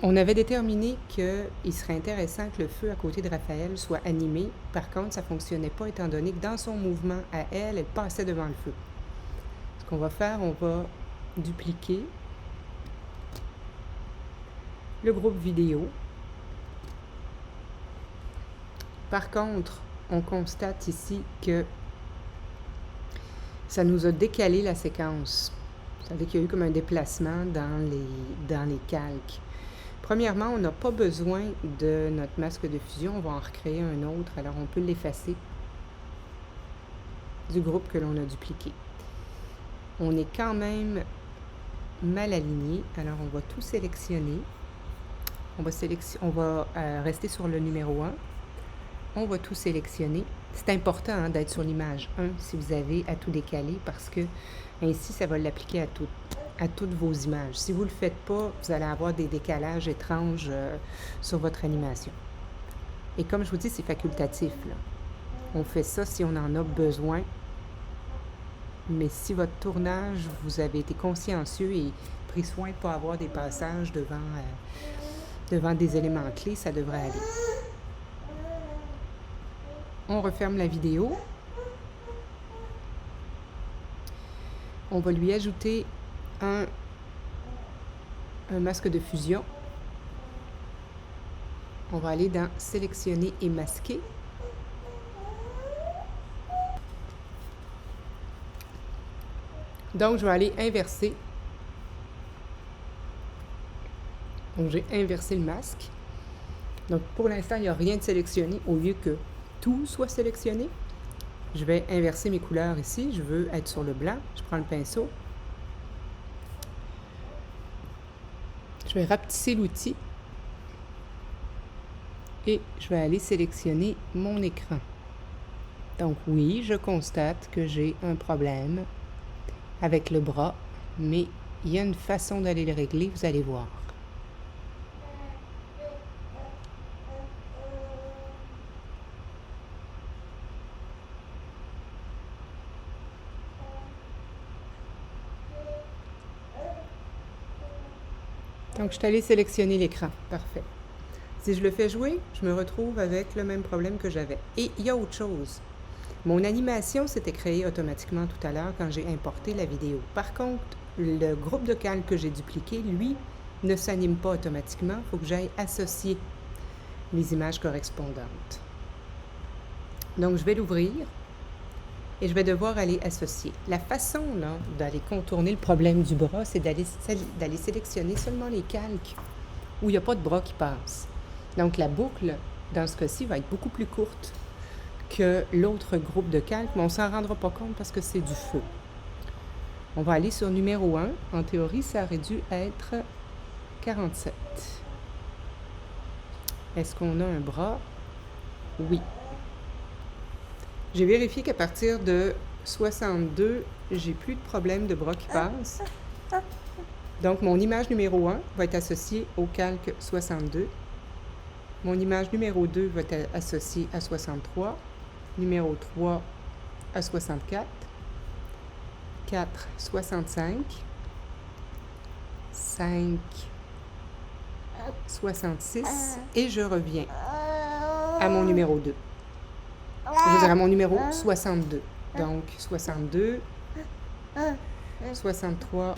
On avait déterminé qu'il serait intéressant que le feu à côté de Raphaël soit animé. Par contre, ça ne fonctionnait pas étant donné que dans son mouvement à elle, elle passait devant le feu. Ce qu'on va faire, on va dupliquer le groupe vidéo. Par contre, on constate ici que ça nous a décalé la séquence. Ça veut dire qu'il y a eu comme un déplacement dans les calques. Premièrement, on n'a pas besoin de notre masque de fusion. On va en recréer un autre. Alors, on peut l'effacer du groupe que l'on a dupliqué. On est quand même mal aligné. Alors, on va tout sélectionner. On va rester sur le numéro 1. On va tout sélectionner. C'est important d'être sur l'image 1 si vous avez à tout décaler parce que ainsi, ça va l'appliquer à toutes vos images. Si vous ne le faites pas, vous allez avoir des décalages étranges sur votre animation. Et comme je vous dis, c'est facultatif, là. On fait ça si on en a besoin. Mais si votre tournage, vous avez été consciencieux et pris soin de ne pas avoir des passages devant des éléments clés, ça devrait aller. On referme la vidéo. On va lui ajouter un masque de fusion. On va aller dans sélectionner et masquer. Donc, je vais aller inverser. Donc, j'ai inversé le masque. Donc, pour l'instant, il n'y a rien de sélectionné au lieu que tout soit sélectionné. Je vais inverser mes couleurs ici. Je veux être sur le blanc. Je prends le pinceau. Je vais rapetisser l'outil. Et je vais aller sélectionner mon écran. Donc oui, je constate que j'ai un problème avec le bras, mais il y a une façon d'aller le régler, vous allez voir. Donc, je suis allée sélectionner l'écran. Parfait. Si je le fais jouer, je me retrouve avec le même problème que j'avais. Et il y a autre chose. Mon animation s'était créée automatiquement tout à l'heure quand j'ai importé la vidéo. Par contre, le groupe de calque que j'ai dupliqué, lui, ne s'anime pas automatiquement. Il faut que j'aille associer les images correspondantes. Donc, je vais l'ouvrir et je vais devoir aller associer. La façon d'aller contourner le problème du bras, c'est d'aller sélectionner seulement les calques où il n'y a pas de bras qui passe. Donc, la boucle, dans ce cas-ci, va être beaucoup plus courte que l'autre groupe de calques, mais on ne s'en rendra pas compte parce que c'est du feu. On va aller sur numéro 1. En théorie, ça aurait dû être 47. Est-ce qu'on a un bras? Oui. J'ai vérifié qu'à partir de 62, j'ai plus de problème de bras qui passent. Donc, mon image numéro 1 va être associée au calque 62. Mon image numéro 2 va être associée à 63. Numéro 3 à 64. 4, 65. 5, 66. Et je reviens à mon numéro 2. Je veux dire à mon numéro 62. Donc, 62, 63.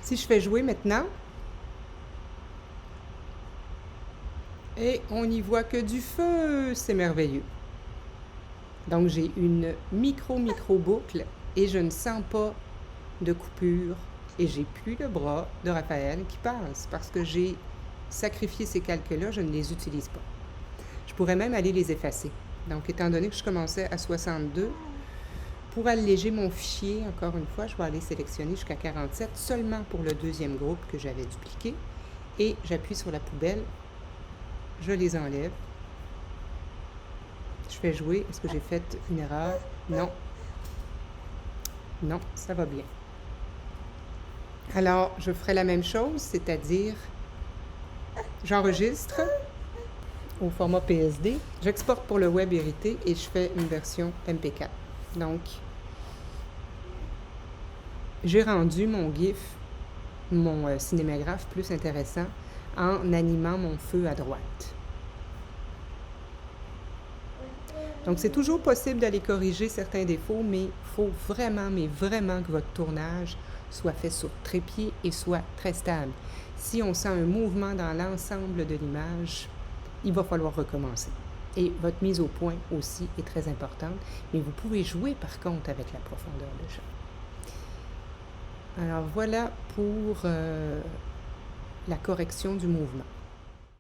Si je fais jouer maintenant, et on n'y voit que du feu, c'est merveilleux. Donc, j'ai une micro boucle et je ne sens pas de coupure et j'ai plus le bras de Raphaël qui passe parce que j'ai sacrifié ces calques-là, je ne les utilise pas. Je pourrais même aller les effacer. Donc, étant donné que je commençais à 62, pour alléger mon fichier, encore une fois, je vais aller sélectionner jusqu'à 47 seulement pour le deuxième groupe que j'avais dupliqué et j'appuie sur la poubelle, je les enlève. Je fais jouer. Est-ce que j'ai fait une erreur? Non. Non, ça va bien. Alors, je ferai la même chose, c'est-à-dire J'enregistre au format PSD, j'exporte pour le web hérité et je fais une version MP4. Donc, j'ai rendu mon GIF, mon cinémagraphe plus intéressant en animant mon feu à droite. Donc, c'est toujours possible d'aller corriger certains défauts, mais il faut vraiment, mais vraiment que votre tournage soit fait sur trépied et soit très stable. Si on sent un mouvement dans l'ensemble de l'image, il va falloir recommencer. Et votre mise au point aussi est très importante, mais vous pouvez jouer par contre avec la profondeur de champ. Alors voilà pour la correction du mouvement.